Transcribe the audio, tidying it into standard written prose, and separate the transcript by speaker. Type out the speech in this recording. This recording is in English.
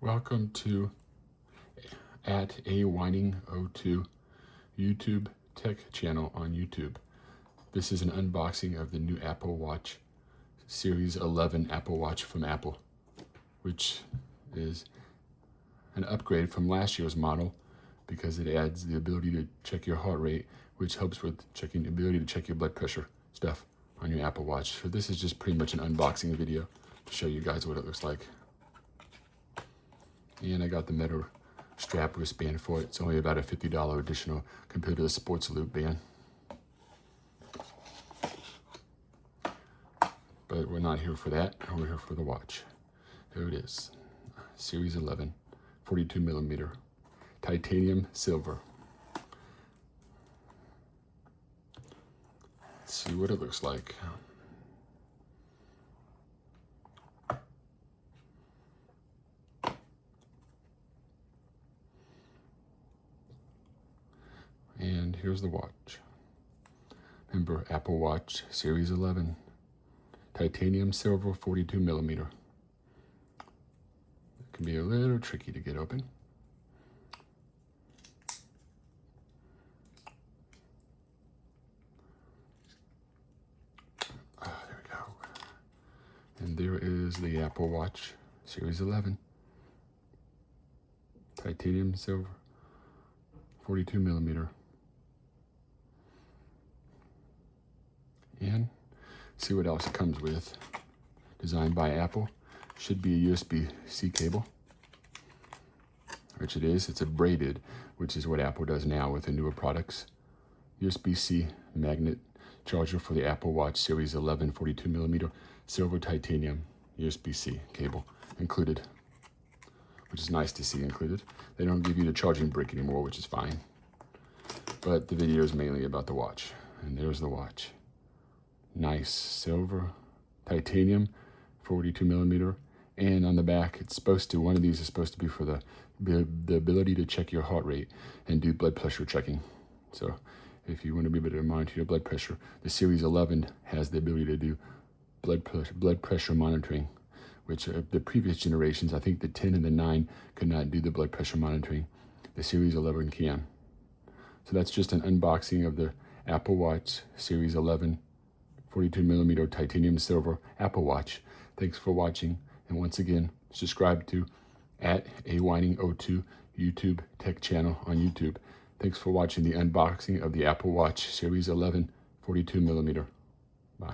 Speaker 1: Welcome to at a Whining02 YouTube tech channel on YouTube. This is an unboxing of the new Apple Watch Series 11 Apple Watch from Apple, which is an upgrade from last year's model because it adds the ability to check your heart rate, which helps with checking the ability to check your blood pressure stuff on your Apple Watch. So this is just pretty much an unboxing video to show you guys what it looks like. And I got the metal strap wristband for it. It's only about a $50 additional compared to the Sports Loop band. But we're not here for that. We're here for the watch. Here it is. Series 11, 42 millimeter, titanium silver. Let's see what it looks like. And here's the watch. Remember, Apple Watch Series 11, titanium silver, 42 millimeter. It can be a little tricky to get open. There we go. And there is the Apple Watch Series 11, titanium silver, 42 millimeter. And see what else it comes with. Designed by Apple. Should be a USB-C cable, which it is. It's a braided, which is what Apple does now with the newer products. USB-C magnet charger for the Apple Watch Series 11 42 millimeter silver titanium USB-C cable included, which is nice to see included. They don't give you the charging brick anymore, which is fine. But the video is mainly about the watch. And there's the watch. Nice silver titanium 42 millimeter, and on the back it's supposed to, one of these is supposed to be for the ability to check your heart rate and do blood pressure checking. So if you want to be able to monitor your blood pressure, the Series 11 has the ability to do blood pressure monitoring, which the previous generations, I think the 10 and the 9 could not do the blood pressure monitoring. The Series 11 can. So that's just an unboxing of the Apple Watch Series 11 42 millimeter titanium silver Apple Watch. Thanks for watching, and once again, subscribe to at a Whining02 YouTube tech channel on YouTube. Thanks for watching the unboxing of the Apple Watch Series 11 42 millimeter. Bye.